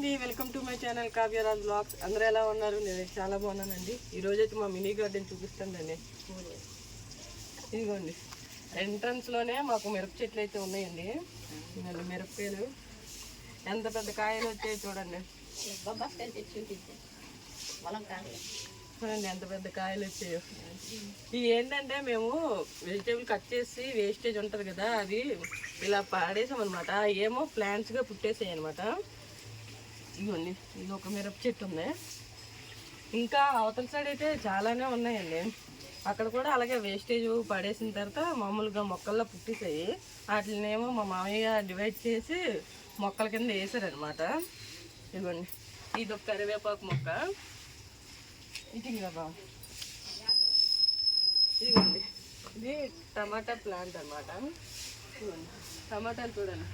Welcome to my channel Kavyaraj blogs. అందరూ ఎలా ఉన్నారు? నేను చాలా బాగున్నానండి. ఈరోజు అయితే మా మినీ గార్డెన్ చూపిస్తానండి. ఇదిగోండి, ఎంట్రన్స్లోనే మాకు మిరప చెట్లు అయితే ఉన్నాయండి. మిరపకాయలు ఎంత పెద్ద కాయలు వచ్చాయి చూడండి. చూడండి ఎంత పెద్ద కాయలు వచ్చాయో. ఇవి ఏంటంటే మేము వెజిటేబుల్ కట్ చేసి వేస్టేజ్ ఉంటుంది కదా, అది ఇలా పాడేసాం అనమాట. ఏమో ప్లాంట్స్గా పుట్టేసాయి అనమాట. ఇదిగోండి, ఇది ఒక మిరప చెట్టు ఉంది. ఇంకా అవతల సైడ్ అయితే చాలానే ఉన్నాయండి. అక్కడ కూడా అలాగే వేస్టేజ్ పడేసిన తర్వాత మామూలుగా మొక్కల్లో పుట్టేసాయి. వాటినేమో మా మామయ్య డివైడ్ చేసి మొక్కల కింద వేసారనమాట. ఇదిగోండి, ఇది ఒక కరివేపాకు మొక్క. ఇదిగో బాబు, ఇదిగోండి, ఇది టమాటా ప్లాంట్ అనమాట. ఇదిగోండి టమాటాలు చూడండి.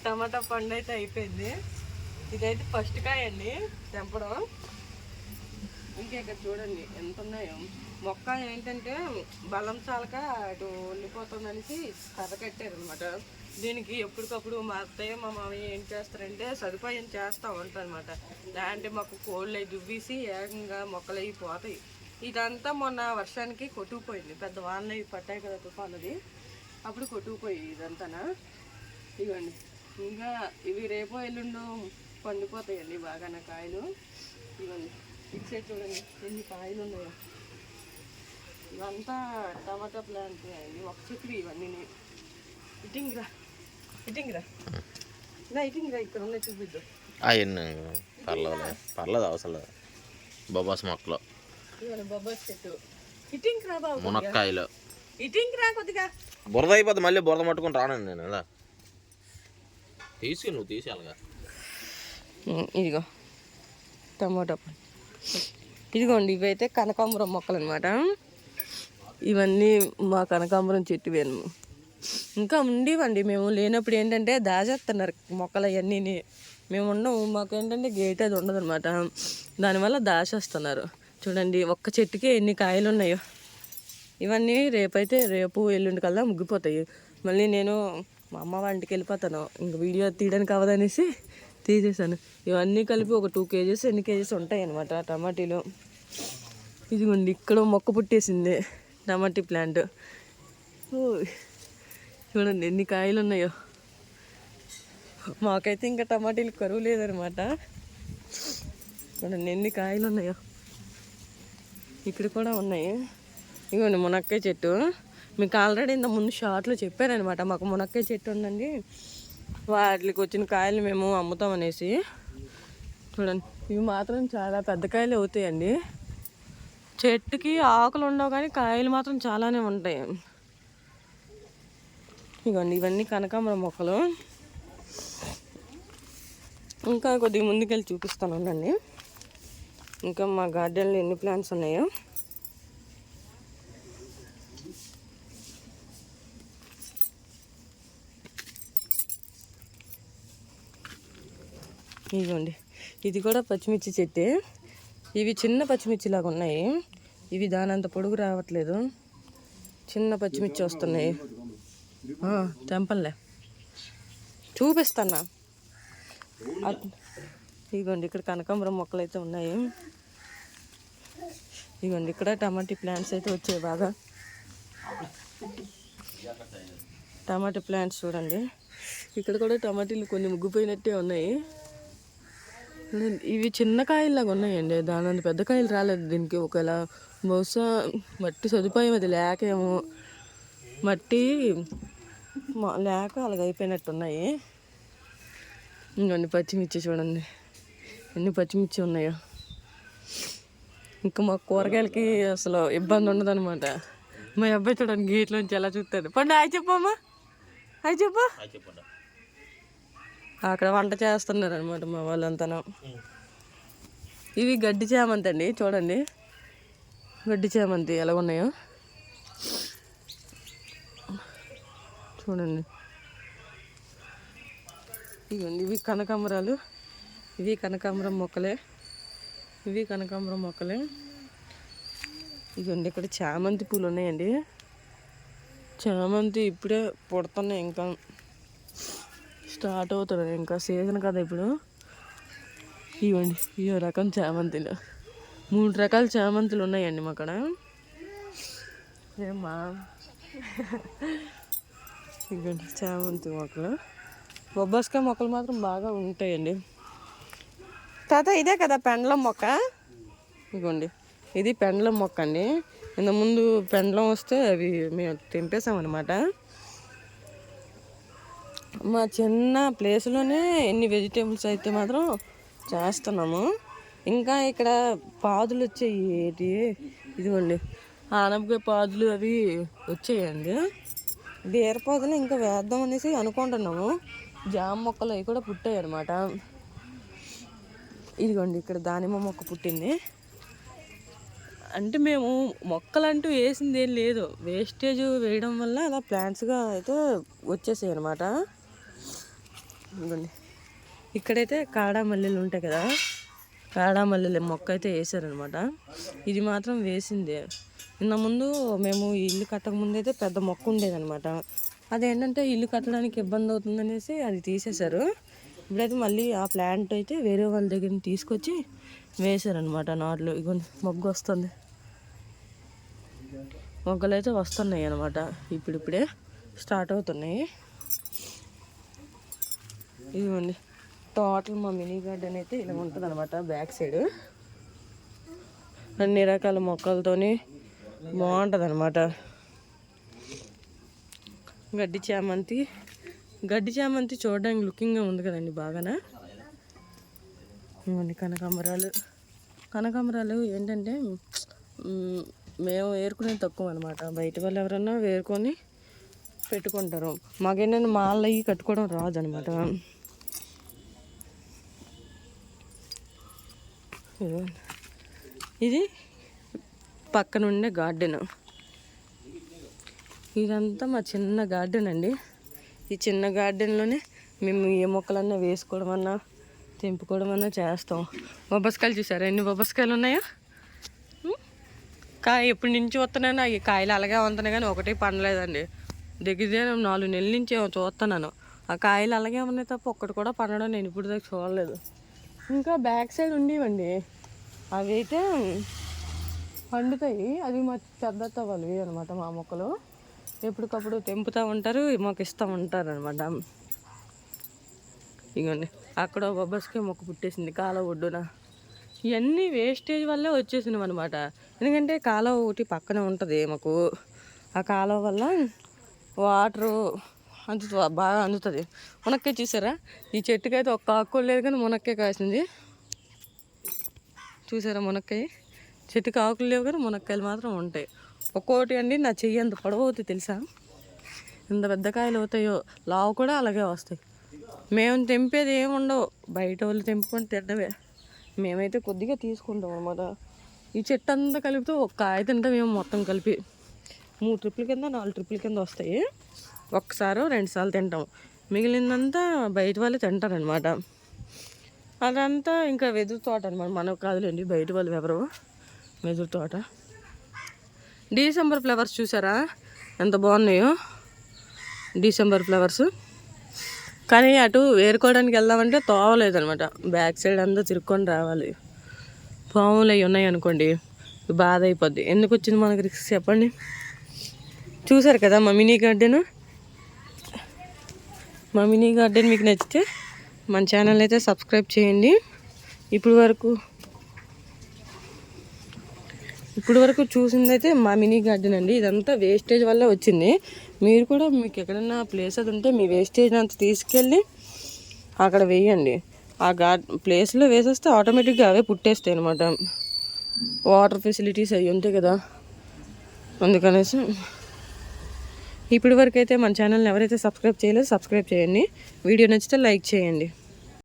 టమాటా పండు అయితే అయిపోయింది. ఇదైతే ఫస్ట్ కాయ అండి తెంపడం. ఇంకా ఇక్కడ చూడండి ఎంత ఉన్నాయో. మొక్క ఏంటంటే బలం చాలక అటు వెళ్ళిపోతుందనేసి కథ కట్టారు అనమాట. దీనికి ఎప్పటికప్పుడు మా అత్తయ్య మా మామయ్య ఏం చేస్తారంటే సదుపాయం చేస్తూ ఉంటారు అనమాట. లేదంటే మాకు కోళ్ళు అవి దువ్వేసి ఏకంగా మొక్కలు అవి పోతాయి. ఇదంతా మొన్న వర్షానికి కొట్టుకుపోయింది. పెద్ద వానలు అవి పట్టాయి కదా, తుఫానుది, అప్పుడు కొట్టుకుపోయి ఇదంతానా. ఇవ్వండి, ఇంకా ఇవి రేపో ఎల్లుండో పండిపోతాయండి బాగా నా కాయలు. ఇవ్వండి, ఇచ్చే చూడండి ఎన్ని కాయలు ఉన్నాయో. ఇవంతా టమాటా ప్లాంట్ అండి, ఒక చెట్లు ఇవన్నీ. ఇటింగ్రా ఇటింగ్రా ఇటింగ్రా ఇక్కడ ఉన్నాయి చూపిద్దాం. పర్లేదు అవసరం లేదు. బొబ్బాస్ మొక్కలు, బొబ్బాస్ చెట్టు, ఇటింగ్రా బాబు, మునక్కాయలు, ఇటింగ్రా కొద్దిగా బురద అయిపోద్ది. మళ్ళీ బురద పట్టుకుని రానండి నేను. అలా తీసి నువ్వు తీసేయాలిగా. ఇదిగో టమాటా, ఇదిగోండి ఇవైతే కనకాంబరం మొక్కలు అనమాట. ఇవన్నీ మా కనకాంబరం చెట్టు వేను. ఇంకా ఉండేవండి, మేము లేనప్పుడు ఏంటంటే దాచేస్తున్నారు మొక్కలు అవన్నీ. మేము ఉండము, మాకు ఏంటంటే గేట్ అది ఉండదు అనమాట. దానివల్ల దాచేస్తున్నారు. చూడండి ఒక్క చెట్టుకి ఎన్ని కాయలు ఉన్నాయో. ఇవన్నీ రేపు ఎల్లుండి కల్లా ముగ్గిపోతాయి. మళ్ళీ నేను మా అమ్మ వాళ్ళ ఇంటికి వెళ్ళిపోతాను. ఇంక వీడియో తీయడానికి అవ్వదనేసి తీసేసాను. ఇవన్నీ కలిపి ఒక 2 kgs ఎన్ని kgs ఉంటాయి అనమాట టమాటీలు. ఇదిగోండి ఇక్కడ మొక్క పుట్టేసింది టమాటీ ప్లాంట్. చూడండి ఎన్ని కాయలు ఉన్నాయో. మాకైతే ఇంకా టమాటీలు కరువు లేదనమాట. చూడండి ఎన్ని కాయలు ఉన్నాయో. ఇక్కడ కూడా ఉన్నాయి. ఇదిగోండి మునక్కాయ చెట్టు. మీకు ఆల్రెడీ ఇంత ముందు షార్ట్లో చెప్పారనమాట, మాకు మునక్కాయ చెట్టు ఉందండి, వాటికి వచ్చిన కాయలు మేము అమ్ముతాం అనేసి. చూడండి ఇవి మాత్రం చాలా పెద్ద కాయలు అవుతాయండి. చెట్టుకి ఆకులు ఉండవు కానీ కాయలు మాత్రం చాలానే ఉంటాయి. ఇవ్వండి ఇవన్నీ కనకాంబరం మొక్కలు. ఇంకా కొద్దిగా ముందుకెళ్ళి చూపిస్తాను ఉండండి. ఇంకా మా గార్డెన్లో ఎన్ని ప్లాంట్స్ ఉన్నాయో. ఇదిగోండి ఇది కూడా పచ్చిమిర్చి చెట్టే. ఇవి చిన్న పచ్చిమిర్చి లాగా ఉన్నాయి. ఇవి దానంత పొడుగు రావట్లేదు, చిన్న పచ్చిమిర్చి వస్తున్నాయి. తెంపలే చూపిస్తానా. ఇదిగోండి ఇక్కడ కనకాంబరం మొక్కలు అయితే ఉన్నాయి. ఇదిగోండి ఇక్కడ టమాటీ ప్లాంట్స్ అయితే వచ్చాయి బాగా. టమాటా ప్లాంట్స్ చూడండి. ఇక్కడ కూడా టమాటీలు కొన్ని ముగ్గిపోయినట్టే ఉన్నాయి. ఇవి చిన్న కాయల్లాగా ఉన్నాయండి, దానంత పెద్ద కాయలు రాలేదు దీనికి. ఒకవేళ బహుశా మట్టి సదుపాయం అది లేకేమో, మట్టి లేక అలాగ అయిపోయినట్టున్నాయి. ఇంకొన్ని పచ్చిమిర్చి చూడండి ఎన్ని పచ్చిమిర్చి ఉన్నాయో. ఇంకా మా కూరగాయలకి అసలు ఇబ్బంది ఉండదు అనమాట. మా అబ్బాయి చూడండి గేట్లోంచి ఎలా చూస్తాడు. పండు హాయ్ చెప్పమ్మా, హాయ్ చెప్పు. అక్కడ వంట చేస్తున్నారు అనమాట మా వాళ్ళంతా. ఇవి గడ్డి చామంతి అండి, చూడండి గడ్డి చామంతి ఎలా ఉన్నాయో చూడండి. ఇవ్వండి ఇవి కనకాంబరాలు, ఇవి కనకాంబరం మొక్కలే, ఇవి కనకాంబరం మొక్కలే. ఇవ్వండి ఇక్కడ చామంతి పూలు ఉన్నాయండి. చామంతి ఇప్పుడే పుడుతున్నాయి. ఇంకా స్టార్ట్ అవుతుంది ఇంకా సీజన్ కదా ఇప్పుడు. ఇవ్వండి ఈ రకం చామంతిలు, 3 రకాల చామంతులు ఉన్నాయండి మా అక్కడ. ఏమ్మా ఇవ్వండి చామంతి మొక్కలు. బొబ్బాస్కాయ మొక్కలు మాత్రం బాగా ఉంటాయండి. తాత ఇదే కదా పెండలం మొక్క. ఇదిగోండి ఇది పెండలం మొక్క అండి. ఇంతకుముందు పెండలం వస్తే అవి మేము తెంపేసామన్నమాట. మా చిన్న ప్లేస్లోనే ఎన్ని వెజిటేబుల్స్ అయితే మాత్రం చేస్తున్నాము. ఇంకా ఇక్కడ పాదులు వచ్చాయి. ఏంటి ఇదిగోండి ఆనపకాయ పాదులు అవి వచ్చాయండి. బీరపాదులు ఇంకా వేద్దాం అనేసి అనుకుంటున్నాము. జామ మొక్కలు అవి కూడా పుట్టాయి అన్నమాట. ఇదిగోండి ఇక్కడ దానిమ్మ మొక్క పుట్టింది. అంటే మేము మొక్కలంటూ వేసింది ఏం లేదు, వేస్టేజ్ వేయడం వల్ల అలా ప్లాంట్స్గా అయితే వచ్చేసాయి అనమాట. ఇదిగోండి ఇక్కడైతే కాడా మల్లెలు ఉంటాయి కదా, కాడా మల్లెలు మొక్క అయితే వేసారనమాట. ఇది మాత్రం వేసిందే. నిన్న ముందు మేము ఇల్లు కట్టక ముందు అయితే పెద్ద మొక్క ఉండేదన్నమాట. అదేంటంటే ఇల్లు కట్టడానికి ఇబ్బంది అవుతుందనేసి అది తీసేశారు. ఇప్పుడైతే మళ్ళీ ఆ ప్లాంట్ అయితే వేరే వాళ్ళ దగ్గర తీసుకొచ్చి వేసారనమాట నాట్లు. ఇగో మొగ్గు వస్తుంది, మొగ్గలు అయితే వస్తున్నాయి అనమాట. ఇప్పుడిప్పుడే స్టార్ట్ అవుతున్నాయి. ఇదిగోండి టోటల్ మా మినీ గార్డెన్ అయితే ఇలా ఉంటుంది అనమాట. బ్యాక్ సైడ్ అన్ని రకాల మొక్కలతోని బాగుంటుంది అనమాట. గడ్డి చామంతి చూడడానికి లుకింగ్గా ఉంది కదండి బాగానే. ఇవన్నీ కనకాంబరాలు ఏంటంటే మేము ఏరుకునేది తక్కువ అనమాట. బయట వాళ్ళు ఎవరన్నా వేరుకొని పెట్టుకుంటారు. మాకేంటంటే మాళ్ళు అవి కట్టుకోవడం రాదు అనమాట. ఇది పక్కన ఉండే గార్డెన్. ఇదంతా మా చిన్న గార్డెన్ అండి. ఈ చిన్న గార్డెన్లోనే మేము ఏ మొక్కలన్నా వేసుకోవడం అన్నా తెంపుకోవడం అన్నా చేస్తాం. బొబ్బస్కాయలు చూసారా ఎన్ని బొబ్బస్కాయలు ఉన్నాయో. కాయ ఎప్పటి నుంచి వస్తున్నాను, ఈ కాయలు అలాగే ఉంటున్నాయి కానీ ఒకటి పండలేదండి. దగ్గర 4 నెలల నుంచి చూస్తున్నాను. ఆ కాయలు అలాగే ఉన్నాయి తప్ప ఒక్కటి కూడా పండడం నేను ఇప్పుడు దాకా చూడలేదు. ఇంకా బ్యాక్ సైడ్ ఉండేవండి, అవి అయితే పండుతాయి. అవి మా పెద్ద తవ్వాలి అనమాట. మా మొక్కలు ఎప్పటికప్పుడు తెంపుతూ ఉంటారు, మాకు ఇస్తూ ఉంటారు అనమాట. ఇగోండి అక్కడ బొబ్బస్కాయ మొక్క పుట్టేసింది కాలువ ఒడ్డున. ఇవన్నీ వేస్టేజ్ వల్లే వచ్చేసినాం అనమాట. ఎందుకంటే కాలువ ఒకటి పక్కనే ఉంటుంది మాకు. ఆ కాలువ వల్ల వాటరు బాగా అందుతుంది. మునక్కాయ చూసారా, ఈ చెట్టుకి అయితే ఒక్క ఆకు లేదు కానీ మునక్కాయ కాసింది. చూసారా మునక్కాయ, చెట్టుకి ఆకులు లేవు కానీ మునక్కాయలు మాత్రం ఉంటాయి. ఒక్కోటి అండి నా చెయ్యి అంత పొడవు అవుతుంది తెలుసా, ఎంత పెద్ద కాయలు అవుతాయో. లావు కూడా అలాగే వస్తాయి. మేము తెంపేది ఏమి ఉండవు, బయట వాళ్ళు తెంపుకొని తింటవే. మేమైతే కొద్దిగా తీసుకుంటాం అన్నమాట. ఈ చెట్టు అంతా కలిపితే ఒక కాయ తింటాం మేము మొత్తం కలిపి. 3 ట్రిప్పుల కింద 4 ట్రిప్పుల కింద వస్తాయి. ఒక్కసారో 2 సార్లు తింటాం, మిగిలిందంతా బయట వాళ్ళు తింటారనమాట. అదంతా ఇంకా వెదురు తోట అనమాట, మనకు కాదులేండి బయట వాళ్ళు ఎవరు. వెదురు తోట. డిసెంబర్ ఫ్లవర్స్ చూసారా ఎంత బాగున్నాయో, డిసెంబర్ ఫ్లవర్స్. కానీ అటు ఏరుకోవడానికి వెళ్దామంటే తోవలేదనమాట. బ్యాక్ సైడ్ అంతా తిరుక్కొని రావాలి. పాములు అవి ఉన్నాయి అనుకోండి బాధ అయిపోద్ది. ఎందుకు వచ్చింది మనకి రిస్క్ చెప్పండి. చూసారు కదా మా మినీ గార్డెన్. మా మినీ గార్డెన్ మీకు నచ్చితే మన ఛానల్ అయితే సబ్స్క్రైబ్ చేయండి. ఇప్పుడు వరకు చూసిందైతే మా మినీ గార్డెన్ అండి. ఇదంతా వేస్టేజ్ వల్ల వచ్చింది. మీరు కూడా మీకు ఎక్కడన్నా ప్లేస్ అది ఉంటే మీ వేస్టేజ్ అంతా తీసుకెళ్ళి అక్కడ వేయండి. ఆ ప్లేస్లో వేసేస్తే ఆటోమేటిక్గా అవే పుట్టేస్తాయి అనమాట. వాటర్ ఫెసిలిటీస్ అవి ఉంటాయి కదా, అందుకనేసి. ఇప్పటి వరకు అయితే మన ఛానల్ని ఎవరైతే సబ్స్క్రైబ్ చేయలేదో సబ్స్క్రైబ్ చేయండి. వీడియో నచ్చితే లైక్ చేయండి.